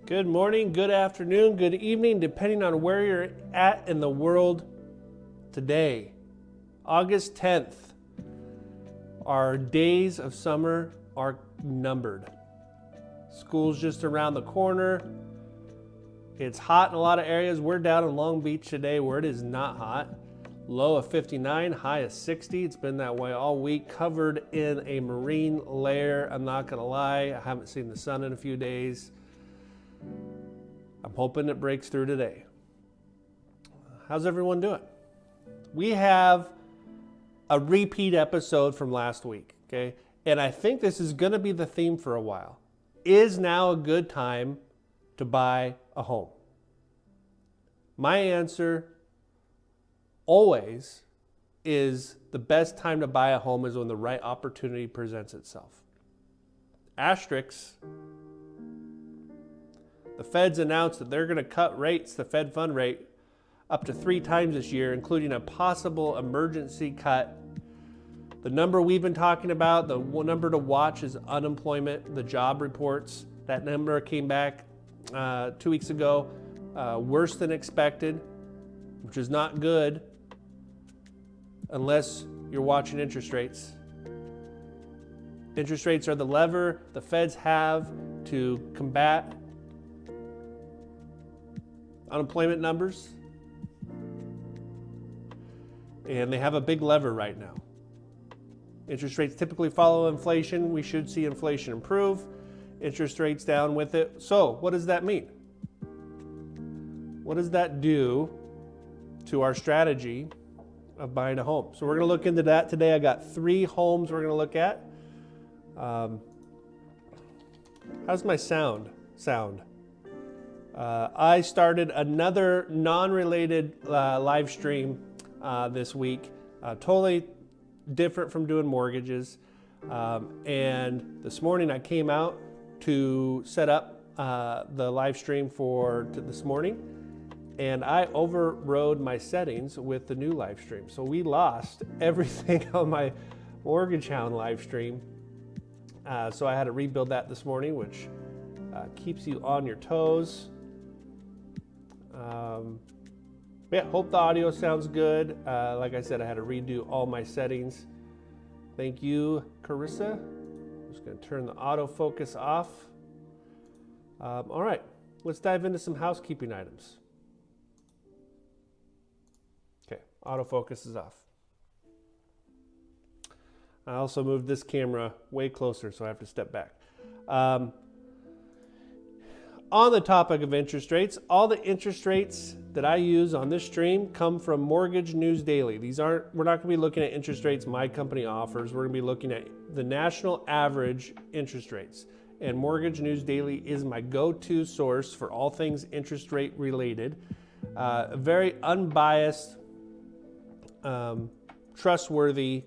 Good morning, good afternoon, good evening, depending on where you're at in the world today. August 10th. Our days of summer are numbered. School's just around the corner. It's hot in a lot of areas. We're down in Long Beach today where it is not hot. Low of 59, high of 60. It's been that way all week, covered in a marine layer. I'm not gonna lie, I haven't seen the sun in a few days. I'm hoping it breaks through today. How's everyone doing? We have a repeat episode from last week, okay? And I think this is gonna be the theme for a while. Is now a good time to buy a home? My answer always is the best time to buy a home is when the right opportunity presents itself. Asterisks. The Fed's announced that they're going to cut rates, the Fed fund rate, up to 3 times this year, including a possible emergency cut. The number we've been talking about, the number to watch is unemployment, the job reports. That number came back 2 weeks ago, worse than expected, which is not good unless you're watching interest rates. Interest rates are the lever the Feds have to combat unemployment numbers, and they have a big lever right now. Interest rates typically follow inflation. We should see inflation improve, interest rates down with it. So what does that mean? What does that do to our strategy of buying a home? So we're going to look into that today. I got 3 homes we're going to look at. How's my sound? I started another non-related live stream this week, totally different from doing mortgages. And this morning I came out to set up the live stream for this morning, and I overrode my settings with the new live stream. So we lost everything on my Mortgage Hound live stream. So I had to rebuild that this morning, which keeps you on your toes. Yeah, hope the audio sounds good. Like I said, I had to redo all my settings. Thank you, Carissa. I'm just going to turn the autofocus off. All right, let's dive into some housekeeping items. Okay, autofocus is off. I also moved this camera way closer, so I have to step back. On the topic of interest rates, all the interest rates that I use on this stream come from Mortgage News Daily. We're not going to be looking at interest rates my company offers. We're going to be looking at the national average interest rates. And Mortgage News Daily is my go-to source for all things interest rate related. A very unbiased, trustworthy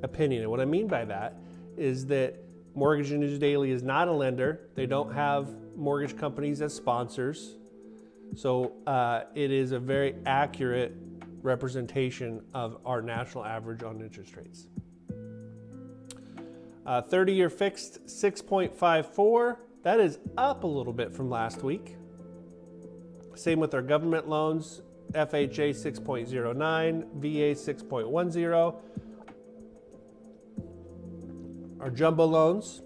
opinion. And what I mean by that is that Mortgage News Daily is not a lender. They don't have mortgage companies as sponsors. So it is a very accurate representation of our national average on interest rates. 30-year fixed 6.54. That is up a little bit from last week. Same with our government loans. FHA 6.09, VA 6.10. Our jumbo loans,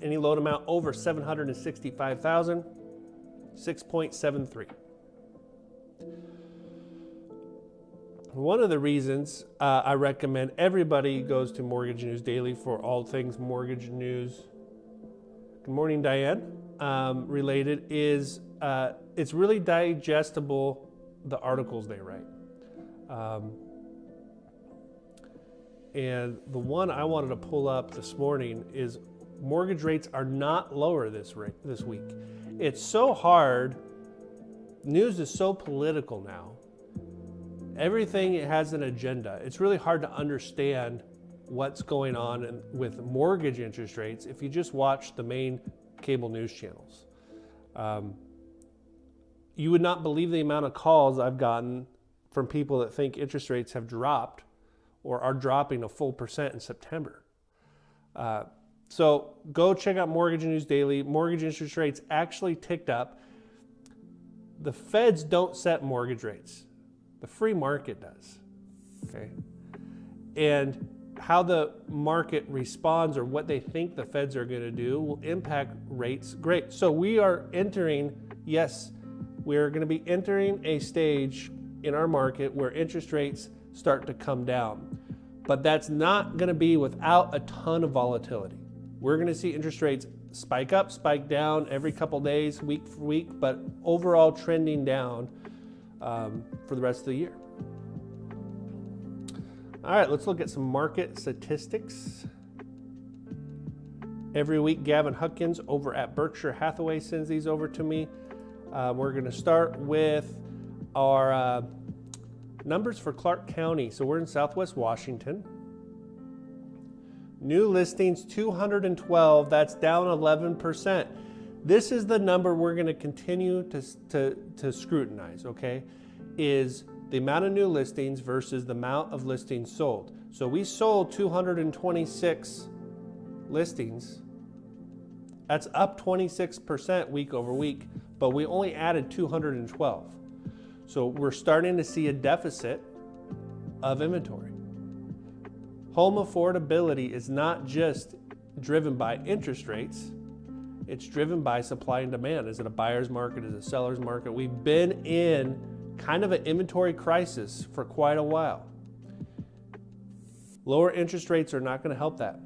any loan amount over $765,000, 6.73. One of the reasons I recommend everybody goes to Mortgage News Daily for all things mortgage news, good morning Diane, related is it's really digestible, the articles they write. And the one I wanted to pull up this morning is mortgage rates are not lower this week. It's so hard. News is so political now. Everything has an agenda. It's really hard to understand what's going on with mortgage interest rates if you just watch the main cable news channels. You would not believe the amount of calls I've gotten from people that think interest rates have dropped or are dropping a full % in September. So go check out Mortgage News Daily. Mortgage interest rates actually ticked up. The feds don't set mortgage rates. The free market does, okay? And how the market responds or what they think the feds are going to do will impact rates. Great. So we are entering, yes, we're going to be entering a stage in our market where interest rates start to come down. But that's not going to be without a ton of volatility. We're going to see interest rates spike up, spike down every couple days, week for week, but overall trending down for the rest of the year. All right, let's look at some market statistics. Every week, Gavin Huckins over at Berkshire Hathaway sends these over to me. We're going to start with our numbers for Clark County. So we're in Southwest Washington. New listings, 212. That's down 11%. This is the number we're going to continue to scrutinize, okay? Is the amount of new listings versus the amount of listings sold. So we sold 226 listings. That's up 26% week over week, but we only added 212. So we're starting to see a deficit of inventory. Home affordability is not just driven by interest rates, it's driven by supply and demand. Is it a buyer's market? Is it a seller's market? We've been in kind of an inventory crisis for quite a while. Lower interest rates are not going to help that.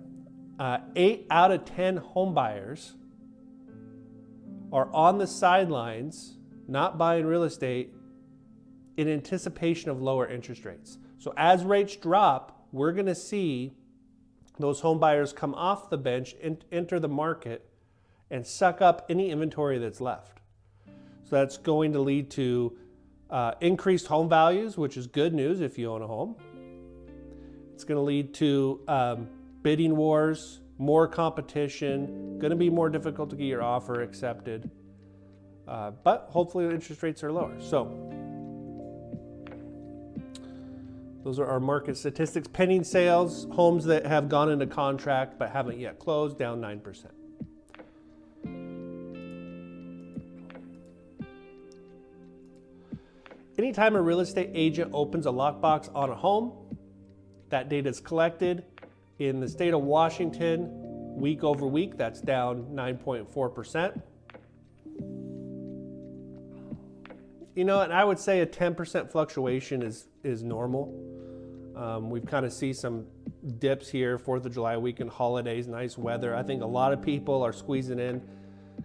8 out of 10 home buyers are on the sidelines, not buying real estate in anticipation of lower interest rates. So as rates drop, we're going to see those home buyers come off the bench and enter the market and suck up any inventory that's left. So that's going to lead to increased home values, which is good news if you own a home. It's going to lead to bidding wars, more competition, going to be more difficult to get your offer accepted. But hopefully the interest rates are lower. So those are our market statistics. Pending sales, homes that have gone into contract but haven't yet closed, down 9%. Anytime a real estate agent opens a lockbox on a home, that data is collected. In the state of Washington, week over week, that's down 9.4%. You know, and I would say a 10% fluctuation is normal. We've kind of seen some dips here, 4th of July weekend, holidays, nice weather. I think a lot of people are squeezing in.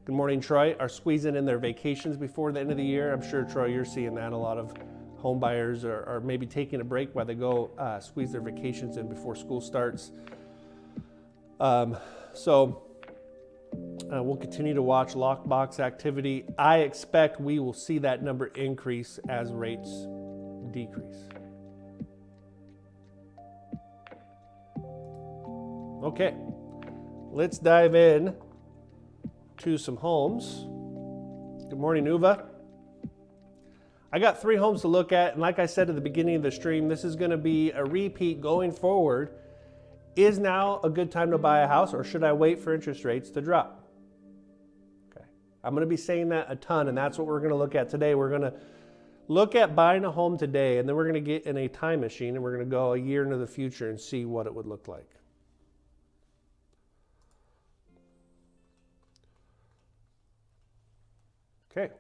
Good morning, Troy. Are squeezing in their vacations before the end of the year. I'm sure, Troy, you're seeing that. A lot of home buyers are maybe taking a break while they go squeeze their vacations in before school starts. So we'll continue to watch lockbox activity. I expect we will see that number increase as rates decrease. Okay, let's dive in to some homes. Good morning, Uva. I got 3 homes to look at, and like I said at the beginning of the stream, this is going to be a repeat going forward. Is now a good time to buy a house, or should I wait for interest rates to drop? Okay, I'm going to be saying that a ton, and that's what we're going to look at today. We're going to look at buying a home today, and then we're going to get in a time machine, and we're going to go a year into the future and see what it would look like. Okay.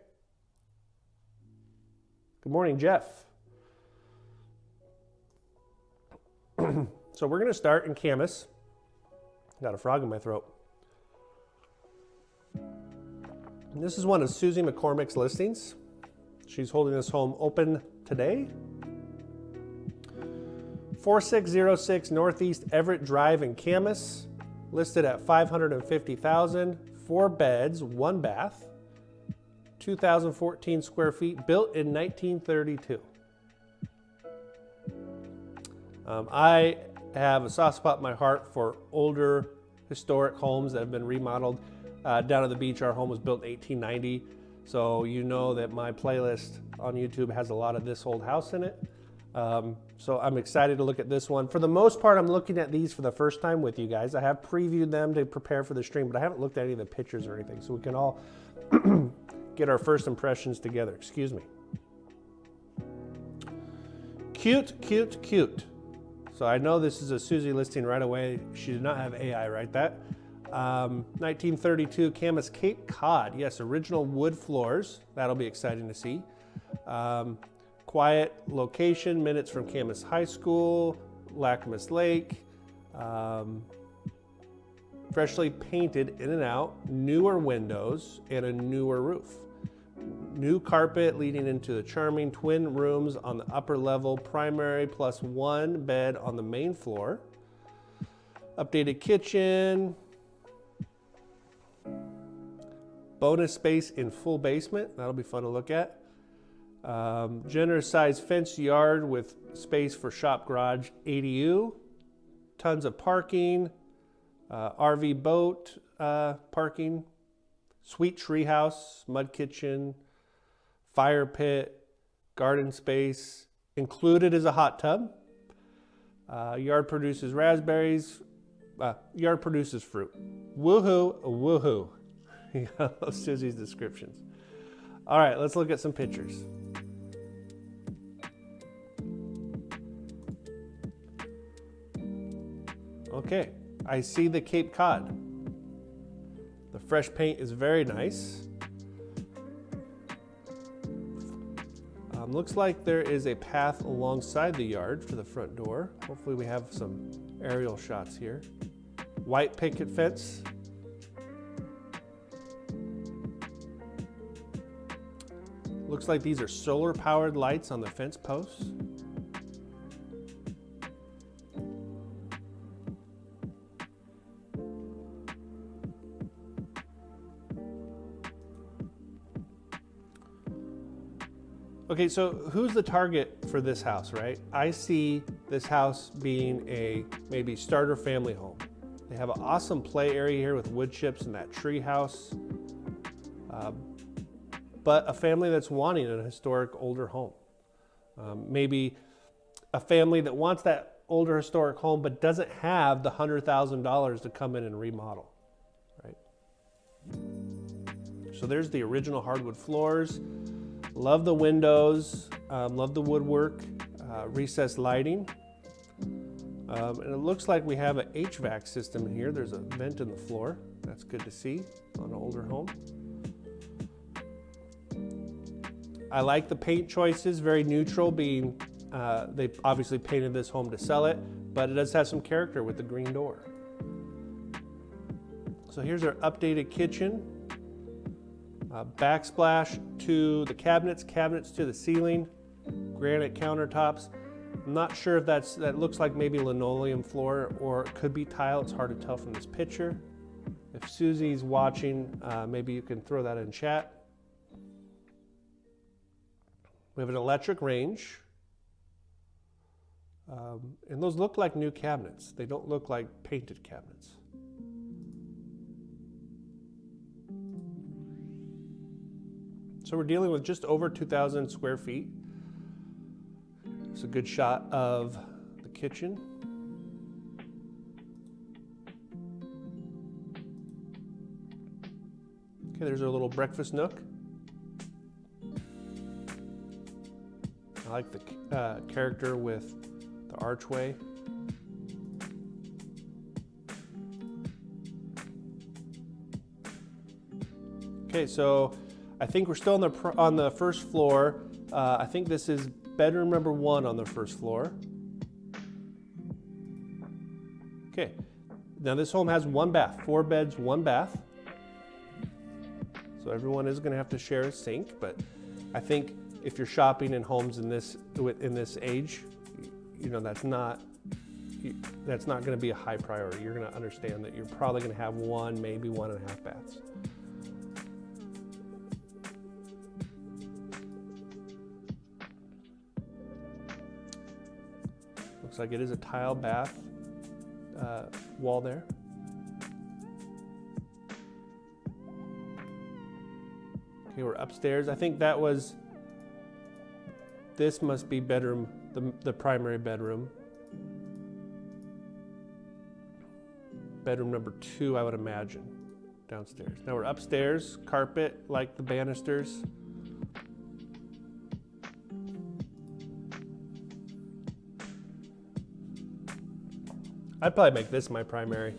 Good morning, Jeff. So we're going to start in Camas. Got a frog in my throat. And this is one of Susie McCormick's listings. She's holding this home open today. 4606 Northeast Everett Drive in Camas, listed at $550,000, 4 beds, 1 bath. 2,014 square feet, built in 1932. I have a soft spot in my heart for older historic homes that have been remodeled. Down at the beach, our home was built in 1890. So you know that my playlist on YouTube has a lot of this old house in it. So I'm excited to look at this one. For the most part, I'm looking at these for the first time with you guys. I have previewed them to prepare for the stream, but I haven't looked at any of the pictures or anything, so we can all get our first impressions together. Excuse me. Cute, cute, cute. So I know this is a Susie listing right away. She did not have AI write that. 1932 Camas Cape Cod. Yes, original wood floors. That'll be exciting to see. Quiet location, minutes from Camas High School, Lacamas Lake. Freshly painted in and out, newer windows, and a newer roof. New carpet leading into the charming twin rooms on the upper level, primary plus one bed on the main floor. Updated kitchen. Bonus space in full basement. That'll be fun to look at. Generous sized fenced yard with space for shop, garage, ADU. Tons of parking. RV boat parking. Sweet treehouse, mud kitchen, fire pit, garden space. Included is a hot tub. Yard produces raspberries. Yard produces fruit. Woohoo, woohoo. Susie's descriptions. All right, let's look at some pictures. Okay, I see the Cape Cod. The fresh paint is very nice. Looks like there is a path alongside the yard to the front door. Hopefully we have some aerial shots here. White picket fence. Looks like these are solar powered lights on the fence posts. Okay, so who's the target for this house, right? I see this house being a maybe starter family home. They have an awesome play area here with wood chips and that tree house. But a family that's wanting a historic older home. Maybe a family that wants that older historic home but doesn't have the $100,000 to come in and remodel, right? So there's the original hardwood floors. Love the windows, love the woodwork, recessed lighting. And it looks like we have an HVAC system in here. There's a vent in the floor. That's good to see on an older home. I like the paint choices, very neutral, being they obviously painted this home to sell it, but it does have some character with the green door. So here's our updated kitchen. Backsplash to the cabinets, cabinets to the ceiling, granite countertops. I'm not sure if that looks like maybe linoleum floor or it could be tile. It's hard to tell from this picture. If Susie's watching, maybe you can throw that in chat. We have an electric range. And those look like new cabinets. They don't look like painted cabinets. So we're dealing with just over 2,000 square feet. It's a good shot of the kitchen. Okay, there's our little breakfast nook. I like the character with the archway. Okay, so I think we're still on the first floor. I think this is bedroom number 1 on the first floor. Okay, now this home has 1 bath, 4 beds, 1 bath. So everyone is going to have to share a sink, but I think if you're shopping in homes in this age, you know that's not going to be a high priority. You're going to understand that you're probably going to have 1, maybe 1.5 baths. Looks like it is a tile bath wall there. Okay, we're upstairs. I think this must be bedroom the primary bedroom. Bedroom number 2, I would imagine, downstairs. Now we're upstairs, carpet like the banisters. I'd probably make this my primary.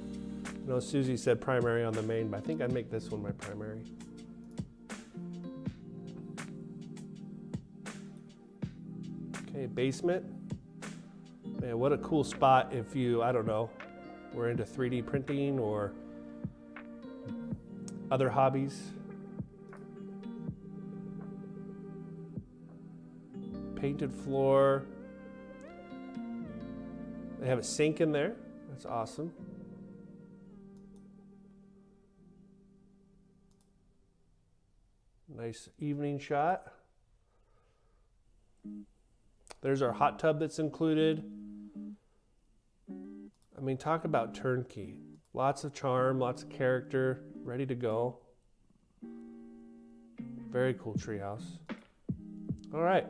I know Susie said primary on the main, but I think I'd make this one my primary. Okay, basement. Man, what a cool spot if you, I don't know, we're into 3D printing or other hobbies. Painted floor. They have a sink in there. That's awesome. Nice evening shot. There's our hot tub that's included. I mean, talk about turnkey. Lots of charm, lots of character, ready to go. Very cool treehouse. All right.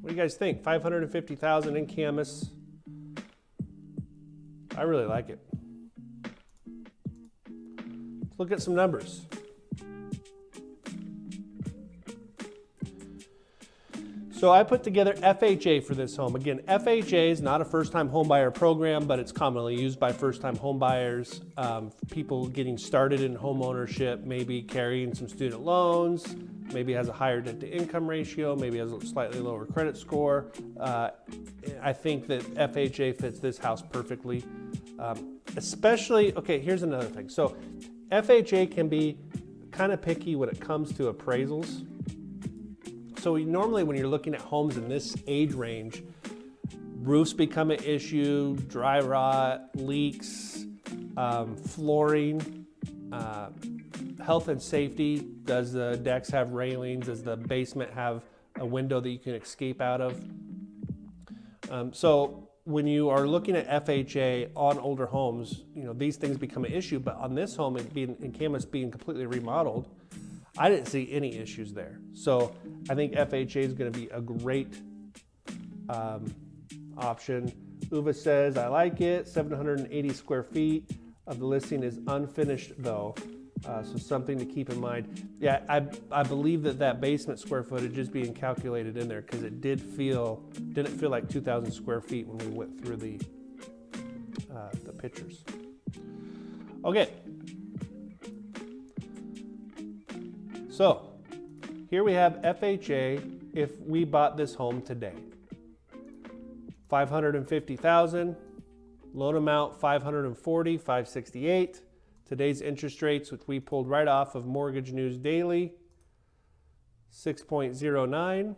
What do you guys think? $550,000 in Camas. I really like it. Let's look at some numbers. So I put together FHA for this home. Again, FHA is not a first-time homebuyer program, but it's commonly used by first-time homebuyers, people getting started in home ownership, maybe carrying some student loans, maybe has a higher debt-to-income ratio, maybe has a slightly lower credit score. I think that FHA fits this house perfectly, especially, okay, here's another thing. So FHA can be kind of picky when it comes to appraisals. So normally when you're looking at homes in this age range, roofs become an issue, dry rot, leaks, flooring, health and safety. Does the decks have railings? Does the basement have a window that you can escape out of? So when you are looking at FHA on older homes, you know, these things become an issue, but on this home, it being in Camas being completely remodeled, I didn't see any issues there. So I think FHA is going to be a great option. Uva says, I like it. 780 square feet of the listing is unfinished though. So something to keep in mind. Yeah, I believe that basement square footage is being calculated in there because it didn't feel like 2,000 square feet when we went through the pictures. Okay. So here we have FHA if we bought this home today. $550,000, loan amount $540, $568. Today's interest rates, which we pulled right off of Mortgage News Daily, 6.09.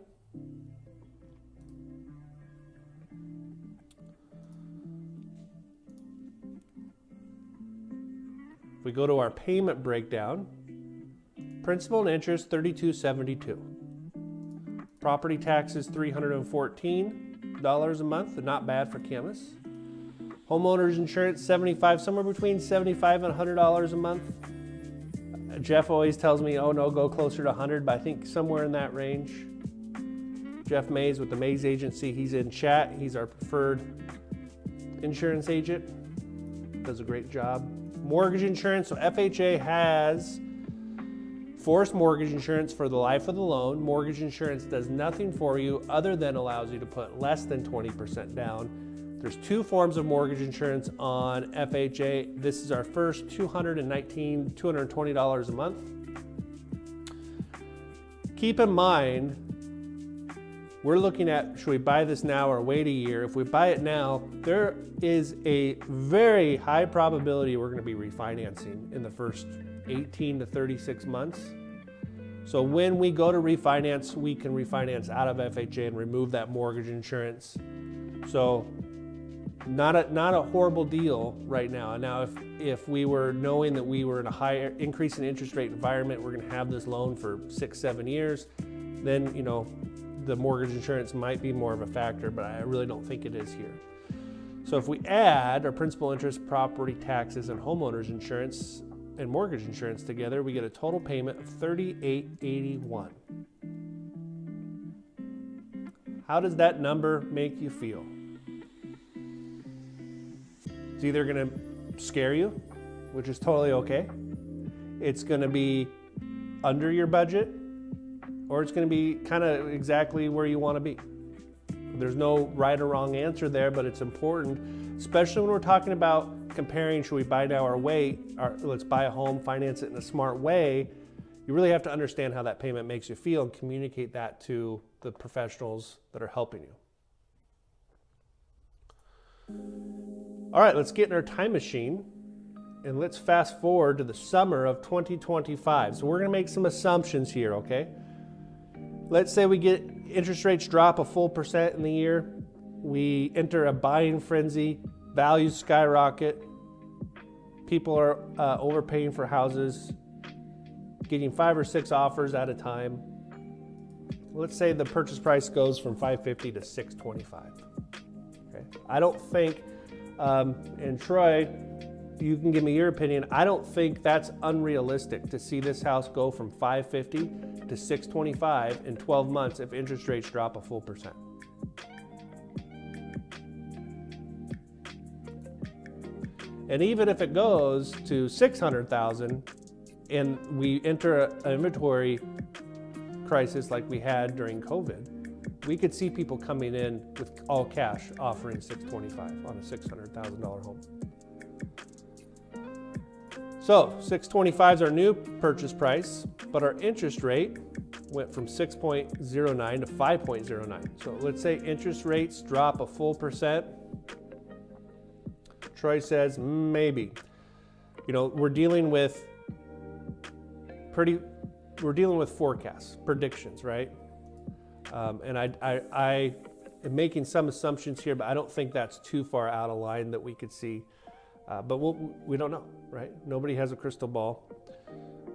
If we go to our payment breakdown, principal and interest, $32.72. Property taxes, $314 a month, not bad for Camas. Homeowners insurance, $75, somewhere between $75 and $100 a month. Jeff always tells me, oh no, go closer to 100, but I think somewhere in that range. Jeff Mays with the Mays Agency, he's in chat. He's our preferred insurance agent. Does a great job. Mortgage insurance, so FHA has forced mortgage insurance for the life of the loan. Mortgage insurance does nothing for you other than allows you to put less than 20% down. There's 2 forms of mortgage insurance on FHA. This is our first $220 a month. Keep in mind, we're looking at, should we buy this now or wait a year? If we buy it now, there is a very high probability we're going to be refinancing in the first 18 to 36 months. So when we go to refinance, we can refinance out of FHA and remove that mortgage insurance. So not a horrible deal right now. Now, if we were knowing that we were in a higher increase in interest rate environment, we're going to have this loan for 6-7 years, then, you know, the mortgage insurance might be more of a factor, but I really don't think it is here. So if we add our principal, interest, property taxes, and homeowners insurance and mortgage insurance together, we get a total payment of $38.81. How does that number make you feel? It's either going to scare you, which is totally okay. It's going to be under your budget, or it's going to be kind of exactly where you want to be. There's no right or wrong answer there, but it's important, especially when we're talking about comparing, should we buy now or wait, or let's buy a home, finance it in a smart way. You really have to understand how that payment makes you feel and communicate that to the professionals that are helping you. All right, let's get in our time machine and let's fast forward to the summer of 2025. So we're going to make some assumptions here, okay? Let's say we get interest rates drop a full % in the year. We enter a buying frenzy, values skyrocket. People are overpaying for houses, getting 5 or 6 offers at a time. Let's say the purchase price goes from $550 to $625. Okay. I don't think, and Troy, you can give me your opinion. I don't think that's unrealistic to see this house go from $550 to $625 in 12 months if interest rates drop a full %. And even if it goes to $600,000 and we enter an inventory crisis like we had during COVID, we could see people coming in with all cash offering $625 on a $600,000 home. So $625 is our new purchase price, but our interest rate went from 6.09 to 5.09. So let's say interest rates drop a full %. Troy says maybe. You know, we're dealing with forecasts, predictions, right? And I am making some assumptions here, but I don't think that's too far out of line that we could see. But we don't know, right? Nobody has a crystal ball.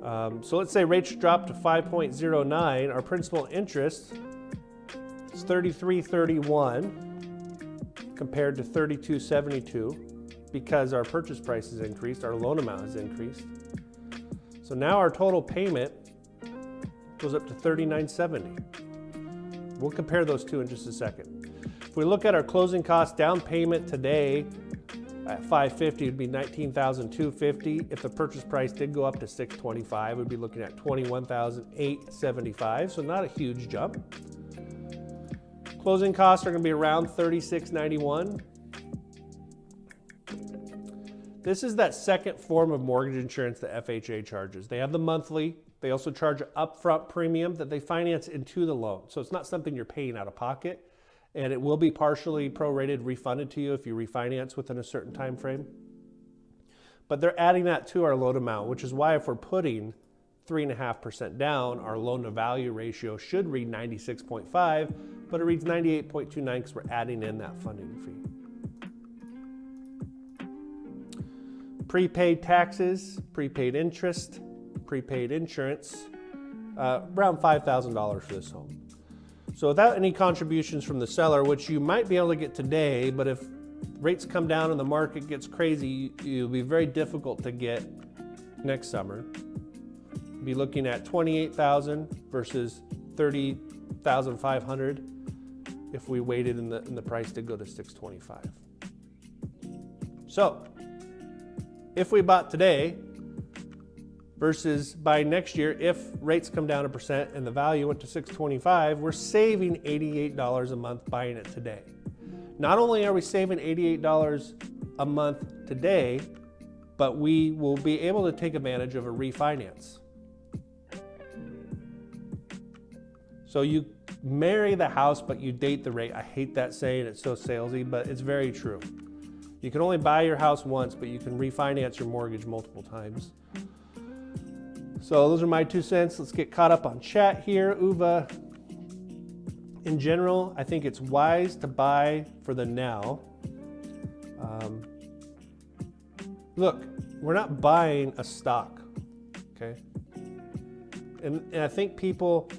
So let's say rates drop to 5.09. Our principal interest is $33.31 compared to $32.72 because our purchase price has increased, our loan amount has increased. So now our total payment goes up to $39.70. We'll compare those two in just a second. If we look at our closing cost down payment today at $550, it'd be $19,250. If the purchase price did go up to $625, we'd be looking at $21,875. So not a huge jump. Closing costs are going to be around $36.91. This is that second form of mortgage insurance that FHA charges. They have the monthly. They also charge an upfront premium that they finance into the loan. So it's not something you're paying out of pocket, and it will be partially prorated, refunded to you if you refinance within a certain time frame. But they're adding that to our loan amount, which is why if we're putting 3.5% down, our loan to value ratio should read 96.5, but it reads 98.29 because we're adding in that funding fee. Prepaid taxes, prepaid interest, prepaid insurance, around $5,000 for this home. So without any contributions from the seller, which you might be able to get today, but if rates come down and the market gets crazy, it'll be very difficult to get next summer. You'll be looking at $28,000 versus $30,500 if we waited and the price did go to $625. So if we bought today versus buying next year, if rates come down 1% and the value went to $625, we're saving $88 a month buying it today. Not only are we saving $88 a month today, but we will be able to take advantage of a refinance. So you marry the house, but you date the rate. I hate that saying, it's so salesy, but it's very true. You can only buy your house once, but you can refinance your mortgage multiple times. So those are my 2 cents. Let's get caught up on chat here. Uva, in general, I think it's wise to buy for the now. Look, we're not buying a stock, okay? And I think people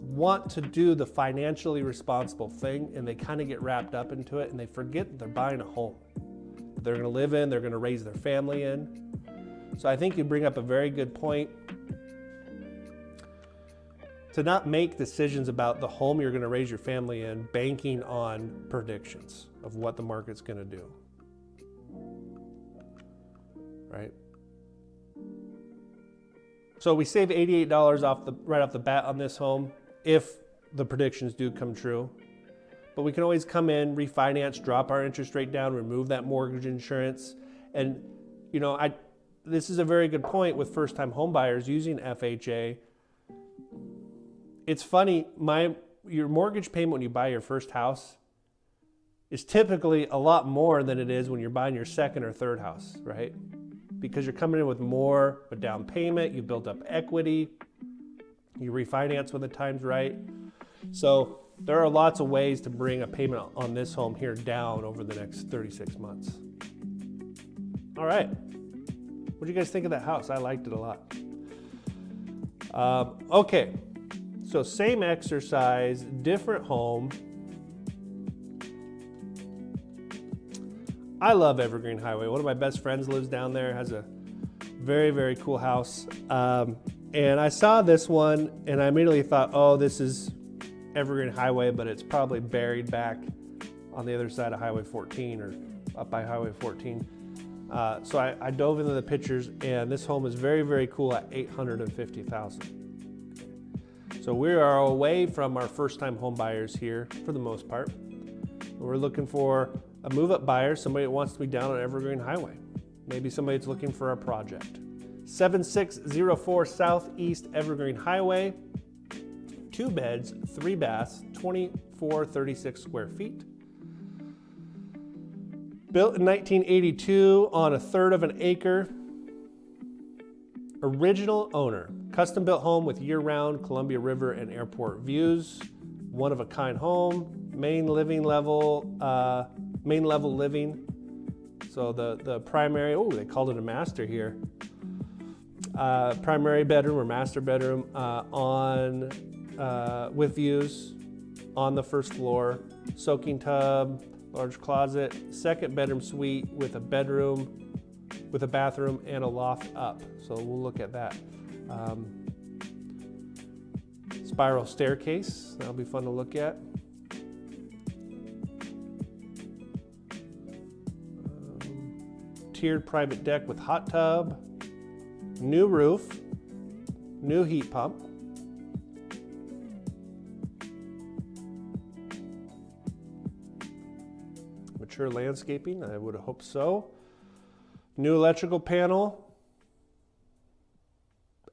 want to do the financially responsible thing, and they kind of get wrapped up into it, and they forget that they're buying a home. They're going to live in, they're going to raise their family in. So I think you bring up a very good point. to not make decisions about the home you're going to raise your family in banking on predictions of what the market's going to do. Right? So we save $88 right off the bat on this home if the predictions do come true. But we can always come in, refinance, drop our interest rate down, remove that mortgage insurance. And, you know, this is a very good point with first-time home buyers using FHA. It's funny, your mortgage payment when you buy your first house is typically a lot more than it is when you're buying your second or third house, right? Because you're coming in with more of a down payment, you built up equity, you refinance when the time's right. So there are lots of ways to bring a payment on this home here down over the next 36 months. All right. What do you guys think of that house? I liked it a lot. Okay. So same exercise, different home. I love Evergreen Highway. One of my best friends lives down there, has a very, very cool house. And I saw this one and I immediately thought, oh, this is Evergreen Highway, but it's probably buried back on the other side of Highway 14 or up by Highway 14. So I dove into the pictures, and this home is very, very cool at $850,000. So we are away from our first-time home buyers here for the most part. We're looking for a move-up buyer, somebody that wants to be down on Evergreen Highway. Maybe somebody that's looking for a project. 7604 Southeast Evergreen Highway. 2 beds, 3 baths, 2436 square feet. Built in 1982 on 1/3 of an acre. Original owner. Custom built home with year-round Columbia River and airport views. One-of-a-kind home. Main level living. So the primary, oh, they called it a master here. Primary bedroom or master bedroom with views on the first floor. Soaking tub, large closet, second bedroom suite with a bedroom, with a bathroom and a loft up. So we'll look at that. Spiral staircase, that'll be fun to look at. Tiered private deck with hot tub, new roof, new heat pump. Mature landscaping, I would hope so. New electrical panel.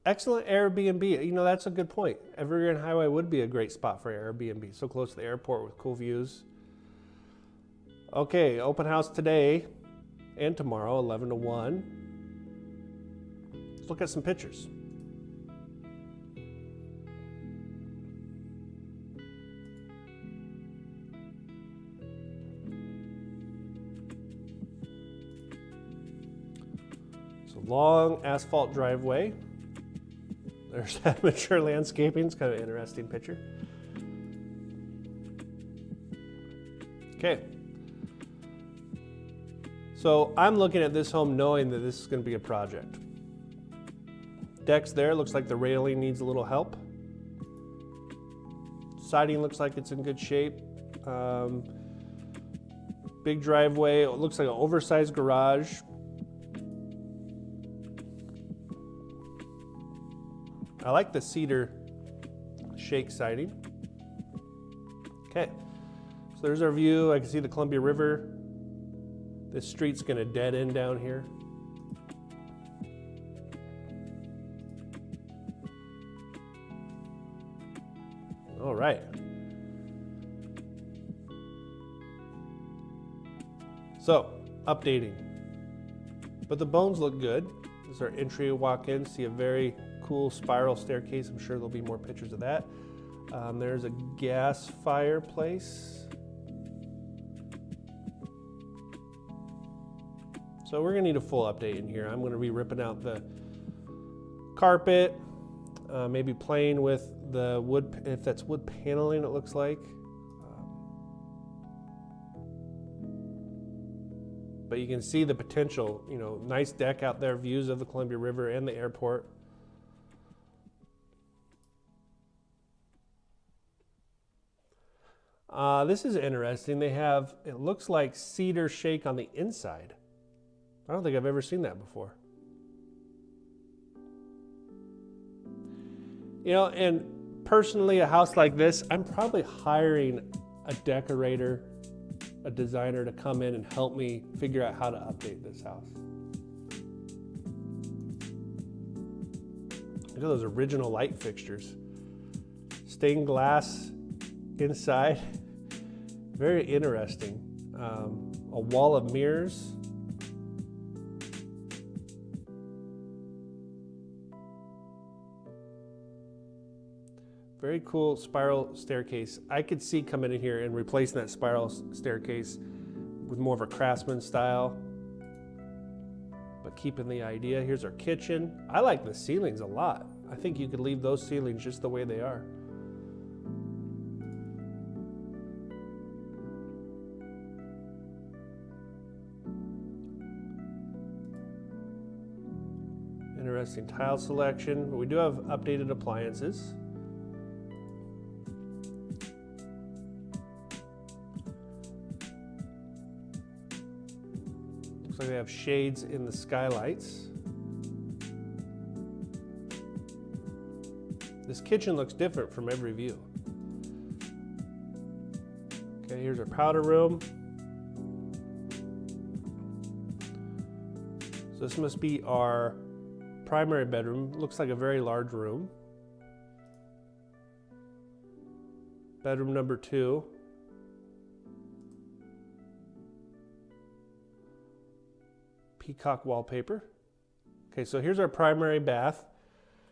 Excellent Airbnb. You know, that's a good point. Evergreen Highway would be a great spot for Airbnb. So close to the airport with cool views. Okay, open house today and tomorrow, 11 to 1. Let's look at some pictures. Long asphalt driveway. There's that mature landscaping. It's kind of an interesting picture. Okay. So I'm looking at this home knowing that this is going to be a project. Deck's there. Looks like the railing needs a little help. Siding looks like it's in good shape. Big driveway. It looks like an oversized garage. I like the cedar shake siding. Okay, so there's our view. I can see the Columbia River. This street's gonna dead end down here. All right. So, updating. But the bones look good. This is our entry walk-in. See a very cool spiral staircase. I'm sure there'll be more pictures of that. There's a gas fireplace. So we're gonna need a full update in here. I'm gonna be ripping out the carpet, maybe playing with the wood, if that's wood paneling it looks like. But you can see the potential, you know, nice deck out there, views of the Columbia River and the airport. This is interesting. They have, it looks like cedar shake on the inside. I don't think I've ever seen that before. You know, and personally, a house like this, I'm probably hiring a decorator, a designer to come in and help me figure out how to update this house. Look at those original light fixtures. Stained glass inside. Very interesting. A wall of mirrors. Very cool spiral staircase. I could see coming in here and replacing that spiral staircase with more of a craftsman style, but keeping the idea. Here's our kitchen. I like the ceilings a lot. I think you could leave those ceilings just the way they are. Interesting tile selection. We do have updated appliances. Looks like they have shades in the skylights. This kitchen looks different from every view. Okay, here's our powder room. So this must be our primary bedroom. Looks like a very large room. Bedroom number 2. Peacock wallpaper. Okay, so here's our primary bath.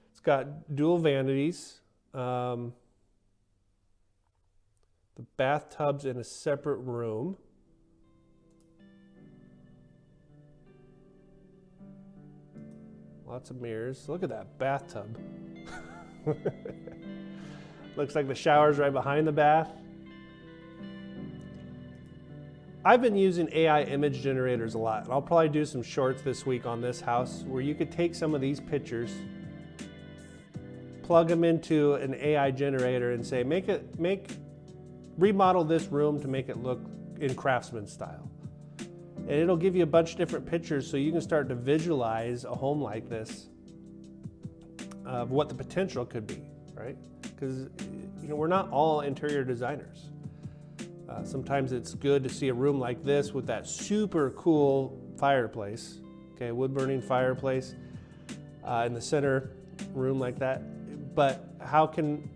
It's got dual vanities. The bathtub's in a separate room. Lots of mirrors. Look at that bathtub. Looks like the shower's right behind the bath. I've been using AI image generators a lot, and I'll probably do some shorts this week on this house where you could take some of these pictures, plug them into an AI generator and say, remodel this room to make it look in craftsman style. And it'll give you a bunch of different pictures so you can start to visualize a home like this of what the potential could be, right? Because we're not all interior designers. Sometimes it's good to see a room like this with that super cool fireplace, okay, wood burning fireplace in the center room like that. But how can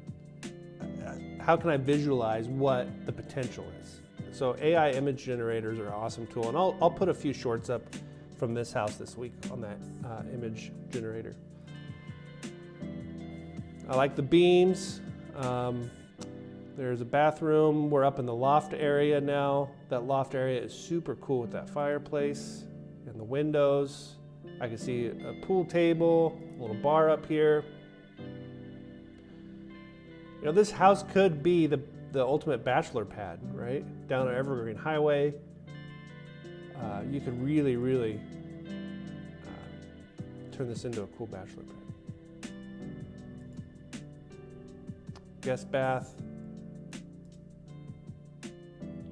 I visualize what the potential is? So AI image generators are an awesome tool, and I'll put a few shorts up from this house this week on that image generator. I like the beams. There's a bathroom. We're up in the loft area now. That loft area is super cool with that fireplace and the windows. I can see a pool table, a little bar up here. This house could be the ultimate bachelor pad, right? Down on Evergreen Highway. You could really, really turn this into a cool bachelor pad. Guest bath.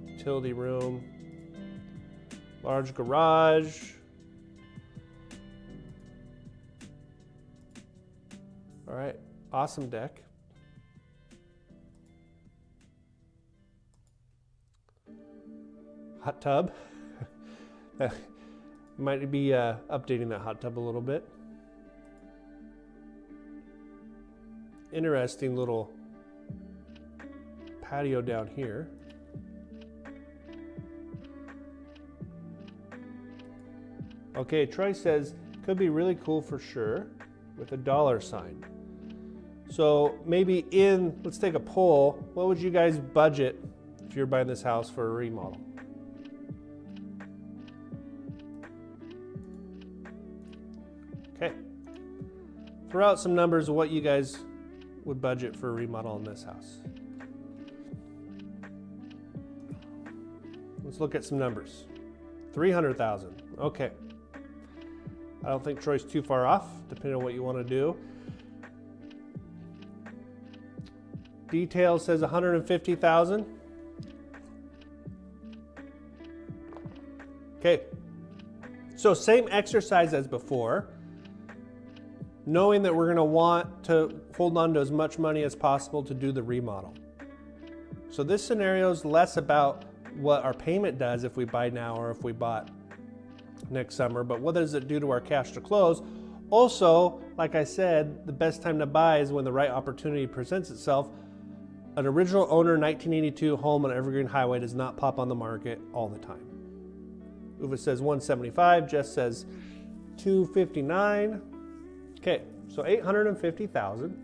Utility room. Large garage. All right, awesome deck. Hot tub. Might be updating that hot tub a little bit. Interesting little patio down here. Okay, Troy says, could be really cool for sure with a dollar sign. So maybe let's take a poll. What would you guys budget if you're buying this house for a remodel? Okay. Throw out some numbers of what you guys would budget for a remodel in this house. Let's look at some numbers. 300,000. Okay. I don't think Troy's too far off, depending on what you want to do. Detail says 150,000. Okay, so same exercise as before, knowing that we're gonna want to hold on to as much money as possible to do the remodel. So this scenario is less about what our payment does if we buy now or if we bought next summer, but what does it do to our cash to close? Also, like I said, the best time to buy is when the right opportunity presents itself. An original owner 1982 home on Evergreen Highway does not pop on the market all the time. Uva says 175, Jess says 259. Okay, so 850,000.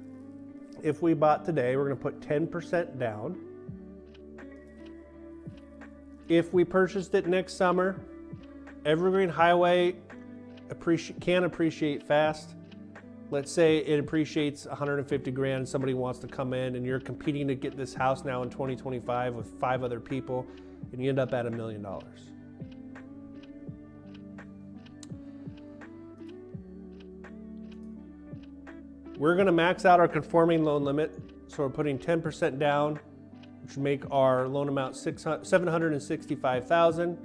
If we bought today, we're gonna put 10% down. If we purchased it next summer, Evergreen Highway can appreciate fast. Let's say it appreciates 150 grand, somebody wants to come in and you're competing to get this house now in 2025 with 5 other people, and you end up at $1 million. We're gonna max out our conforming loan limit, so we're putting 10% down, which would make our loan amount $765,000.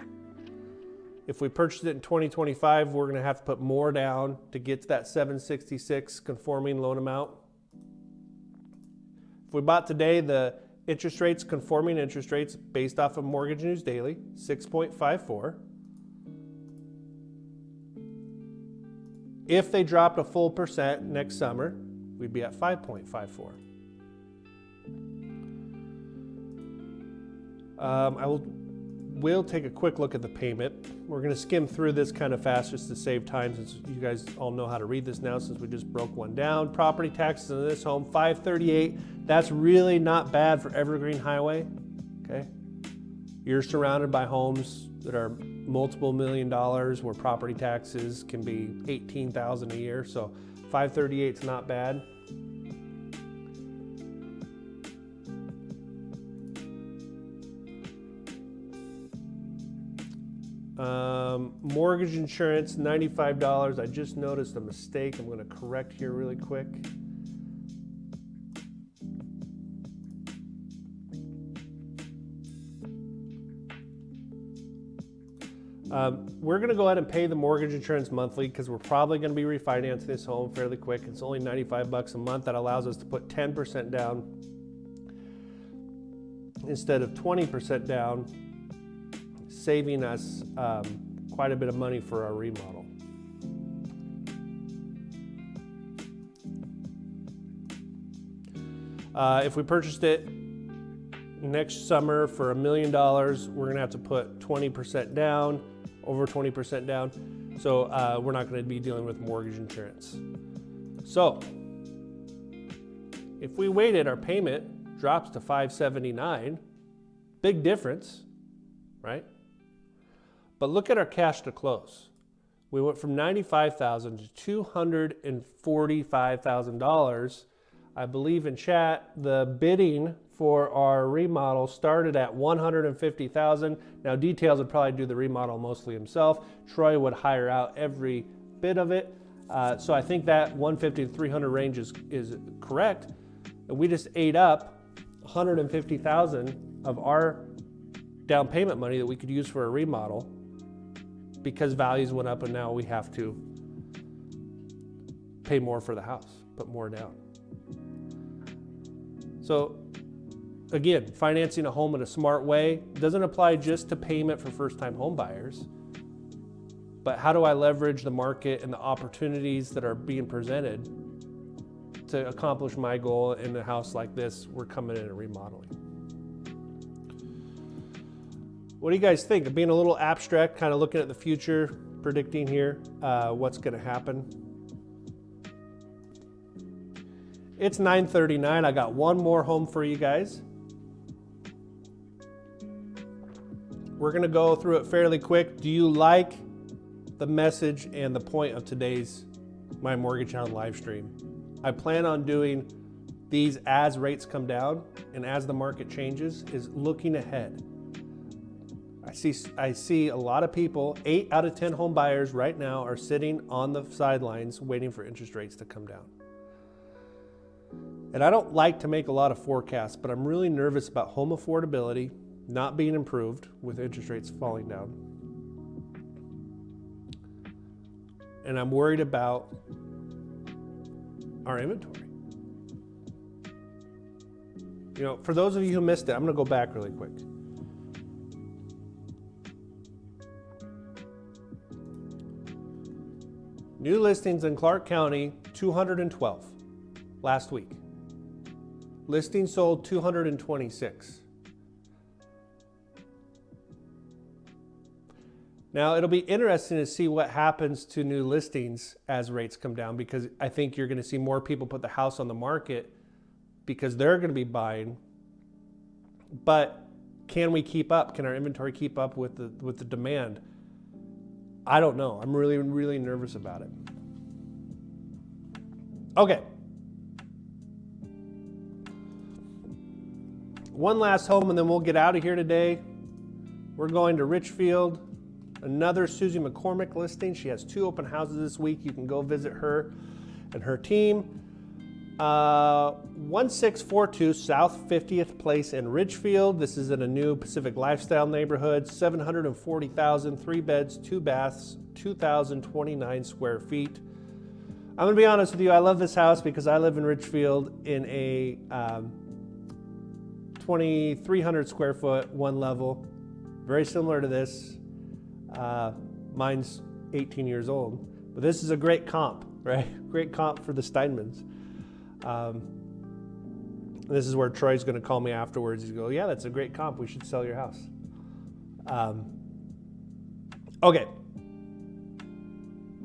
If we purchased it in 2025, we're gonna have to put more down to get to that 766 conforming loan amount. If we bought today, the interest rates, conforming interest rates based off of Mortgage News Daily, 6.54. If they dropped a full percent next summer, we'd be at 5.54. We'll take a quick look at the payment. We're gonna skim through this kind of fast just to save time, since you guys all know how to read this now since we just broke one down. Property taxes in this home, $538. That's really not bad for Evergreen Highway, okay? You're surrounded by homes that are multiple $1 million where property taxes can be $18,000 a year, so $538 is not bad. Mortgage insurance, $95. I just noticed a mistake. I'm going to correct here really quick. We're going to go ahead and pay the mortgage insurance monthly because we're probably going to be refinancing this home fairly quick. It's only $95 a month. That allows us to put 10% down instead of 20% down, saving us quite a bit of money for our remodel. If we purchased it next summer for $1 million, we're gonna have to put 20% down, over 20% down. So we're not gonna be dealing with mortgage insurance. So if we waited, our payment drops to $579, big difference, right? But look at our cash to close. We went from $95,000 to $245,000. I believe in chat, the bidding for our remodel started at $150,000. Now Details would probably do the remodel mostly himself. Troy would hire out every bit of it. So I think that 150 to 300 range is correct. And we just ate up $150,000 of our down payment money that we could use for a remodel, because values went up and now we have to pay more for the house, put more down. So again, financing a home in a smart way doesn't apply just to payment for first-time home buyers, but how do I leverage the market and the opportunities that are being presented to accomplish my goal in a house like this we're coming in and remodeling? What do you guys think? Being a little abstract, kind of looking at the future, predicting here what's going to happen. It's 9:39. I got one more home for you guys. We're going to go through it fairly quick. Do you like the message and the point of today's My Mortgage Hound live stream? I plan on doing these as rates come down and as the market changes, is looking ahead. I see a lot of people, 8 out of 10 home buyers right now are sitting on the sidelines waiting for interest rates to come down. And I don't like to make a lot of forecasts, but I'm really nervous about home affordability not being improved with interest rates falling down. and I'm worried about our inventory. You know, for those of you who missed it, I'm going to go back really quick. New listings in Clark County, 212 last week. Listings sold, 226. Now, it'll be interesting to see what happens to new listings as rates come down, because I think you're going to see more people put the house on the market because they're going to be buying. But can we keep up? Can our inventory keep up with the demand? I don't know. I'm really, really nervous about it. Okay. One last home and then we'll get out of here today. We're going to Richfield. Another Susie McCormick listing. She has 2 open houses this week. You can go visit her and her team. 1642 South 50th Place in Ridgefield. This is in a new Pacific Lifestyle neighborhood. 740,000, 3 beds, 2 baths, 2,029 square feet. I'm gonna be honest with you, I love this house because I live in Ridgefield in a 2,300 square foot, 1 level. Very similar to this. Mine's 18 years old, but this is a great comp, right? Great comp for the Steinmans. This is where Troy's going to call me afterwards. He's going, yeah, that's a great comp. We should sell your house. Okay.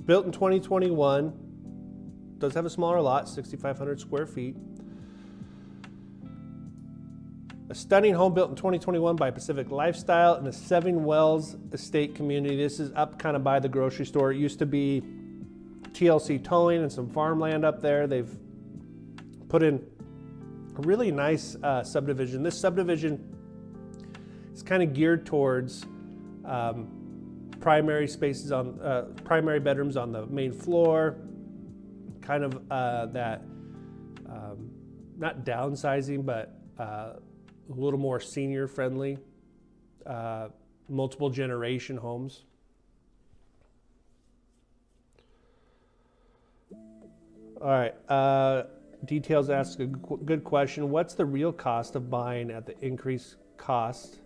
Built in 2021. Does have a smaller lot, 6,500 square feet. A stunning home built in 2021 by Pacific Lifestyle in the Seven Wells Estate community. This is up kind of by the grocery store. It used to be TLC Towing and some farmland up there. They've put in a really nice subdivision. This subdivision is kind of geared towards primary spaces on primary bedrooms on the main floor, kind of that not downsizing, but a little more senior friendly, multiple generation homes. All right. Details ask a good question. What's the real cost of buying at the increased cost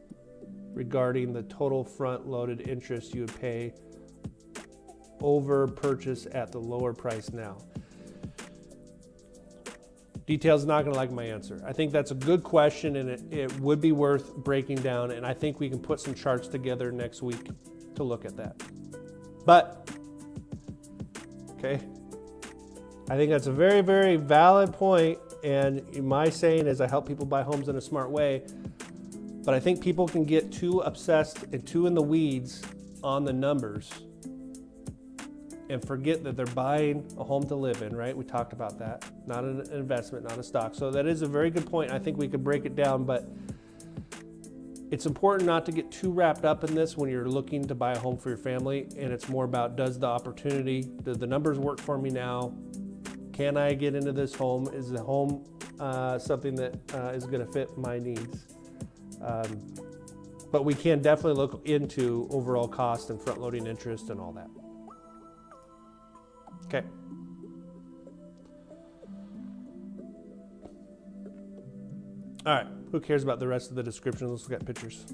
regarding the total front-loaded interest you would pay over purchase at the lower price now? Details not going to like my answer. I think that's a good question, and it would be worth breaking down, and I think we can put some charts together next week to look at that. But, okay. I think that's a very, very valid point, and my saying is I help people buy homes in a smart way, but I think people can get too obsessed and too in the weeds on the numbers and forget that they're buying a home to live in, right? We talked about that. Not an investment, not a stock. So that is a very good point. I think we could break it down, but it's important not to get too wrapped up in this when you're looking to buy a home for your family, and it's more about, does the opportunity, do the numbers work for me now? Can I get into this home? Is the home something that is going to fit my needs? But we can definitely look into overall cost and front-loading interest and all that. Okay. All right. Who cares about the rest of the description? Let's look at pictures.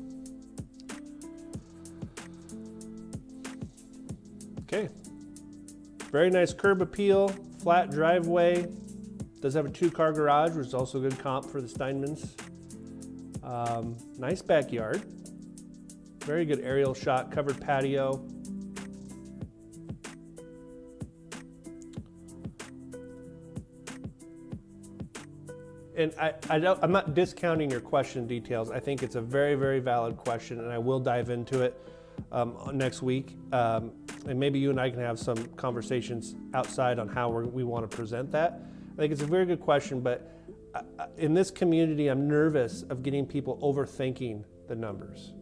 Okay. Very nice curb appeal. Flat driveway. Does have a 2-car garage, which is also a good comp for the Steinmans. Nice backyard. Very good aerial shot, covered patio. And I'm not discounting your question details. I think it's a very, very valid question, and I will dive into it next week. And maybe you and I can have some conversations outside on how we want to present that. I think it's a very good question, but in this community, I'm nervous of getting people overthinking the numbers.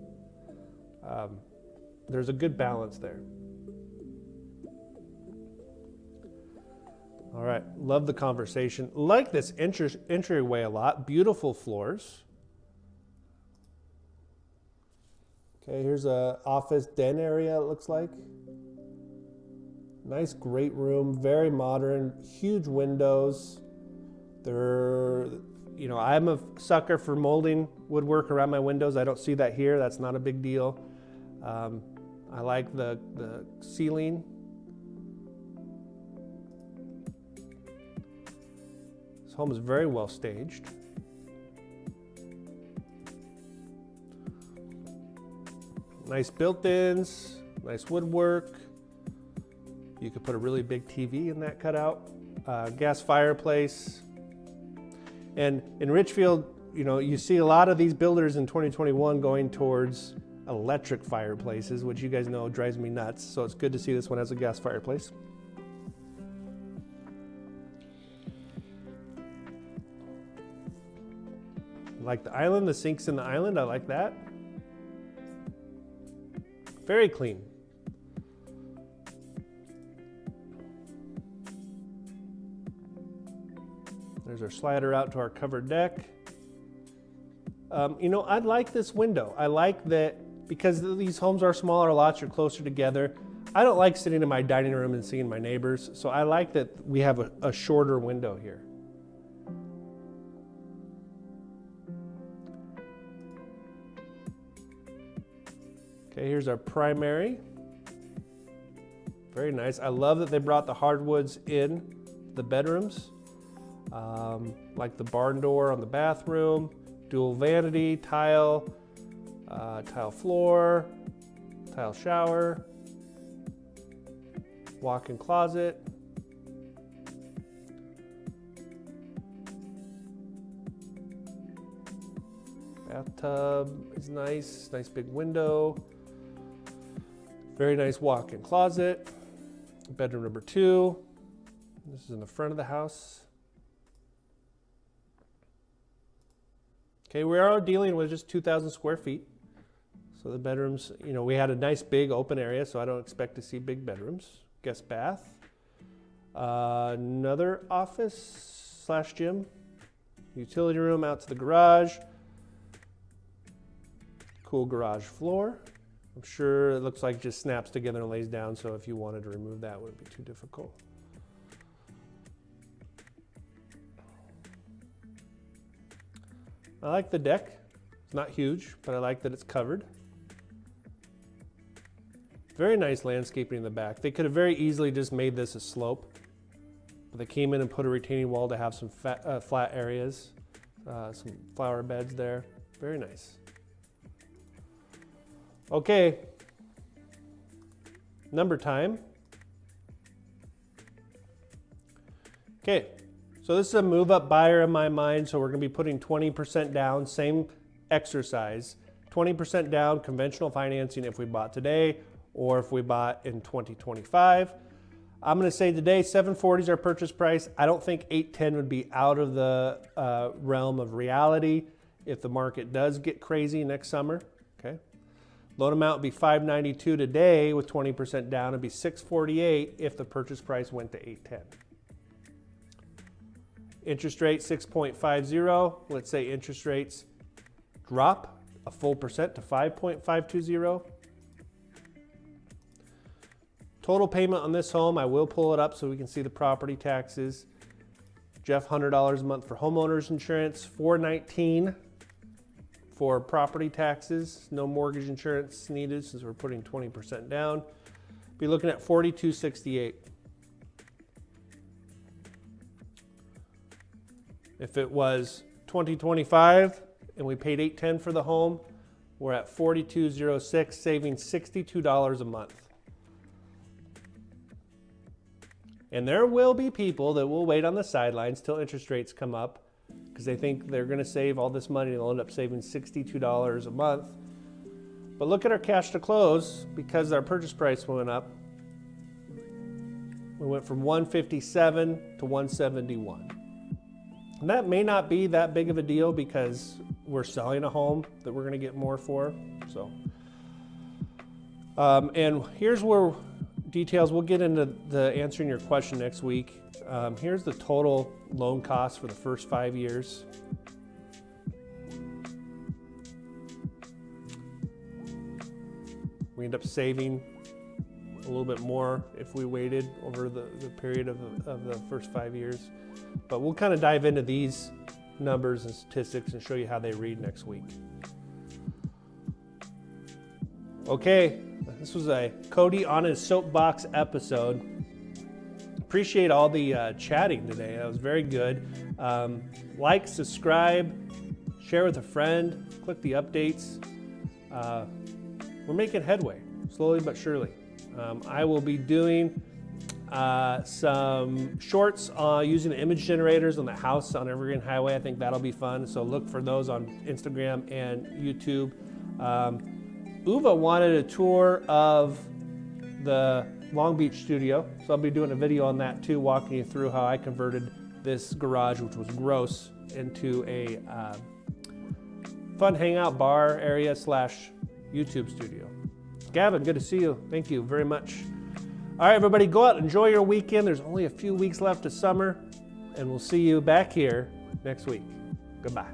There's a good balance there. All right, love the conversation. Like this entryway a lot. Beautiful floors. Okay, here's a office den area, it looks like. Nice, great room, very modern, huge windows. They're, you know, I'm a sucker for molding woodwork around my windows. I don't see that here. That's not a big deal. I like the ceiling. This home is very well staged. Nice built-ins, nice woodwork. You could put a really big TV in that cutout. Gas fireplace. And in Richfield, you know, you see a lot of these builders in 2021 going towards electric fireplaces, which you guys know drives me nuts. So it's good to see this one has a gas fireplace. I like the island, the sinks in the island, I like that. Very clean. There's our slider out to our covered deck. You know, I like this window. I like that because these homes are smaller, lots are closer together. I don't like sitting in my dining room and seeing my neighbors, so I like that we have a shorter window here. Okay, here's our primary. Very nice. I love that they brought the hardwoods in the bedrooms. Like the barn door on the bathroom, dual vanity, tile floor, tile shower, walk-in closet. Bathtub is nice big window. Very nice walk-in closet. Bedroom number 2. This is in the front of the house. Okay, we are dealing with just 2,000 square feet. So the bedrooms, you know, we had a nice big open area, so I don't expect to see big bedrooms. Guest bath. Another office / gym. Utility room out to the garage. Cool garage floor. I'm sure it looks like it just snaps together and lays down, so if you wanted to remove that, it wouldn't be too difficult. I like the deck. It's not huge, but I like that it's covered. Very nice landscaping in the back. They could have very easily just made this a slope, but they came in and put a retaining wall to have some flat areas, some flower beds there. Very nice. Okay, number time. Okay. So this is a move-up buyer in my mind, so we're going to be putting 20% down, same exercise. 20% down, conventional financing if we bought today or if we bought in 2025. I'm going to say today, $740 is our purchase price. I don't think $810 would be out of the realm of reality if the market does get crazy next summer. Okay. Loan amount would be $592 today with 20% down. It'd be $648 if the purchase price went to $810. Interest rate 6.50. Let's say interest rates drop a full percent to 5.520. Total payment on this home, I will pull it up so we can see the property taxes. Jeff, $100 a month for homeowners insurance, $419 for property taxes. No mortgage insurance needed since we're putting 20% down. Be looking at $4268. If it was 2025 and we paid $810 for the home, we're at $4206, saving $62 a month. And there will be people that will wait on the sidelines till interest rates come up because they think they're going to save all this money and they'll end up saving $62 a month. But look at our cash to close because our purchase price went up. We went from $157 to $171. And that may not be that big of a deal because we're selling a home that we're going to get more for. So, and here's where details, we'll get into the answering your question next week. Here's the total loan cost for the first 5 years. We end up saving a little bit more if we waited over the period of the first 5 years. But we'll kind of dive into these numbers and statistics and show you how they read next week. Okay, this was a Cody on his soapbox episode. Appreciate all the chatting today. That was very good. Like, subscribe, share with a friend, click the updates. We're making headway, slowly but surely. I will be doing some shorts using the image generators on the house on Evergreen Highway. I think that'll be fun. So look for those on Instagram and YouTube. Uva wanted a tour of the Long Beach studio, so I'll be doing a video on that too, walking you through how I converted this garage, which was gross, into a fun hangout bar area / YouTube studio. Gavin, good to see you. Thank you very much. All right, everybody, go out and enjoy your weekend. There's only a few weeks left of summer, and we'll see you back here next week. Goodbye.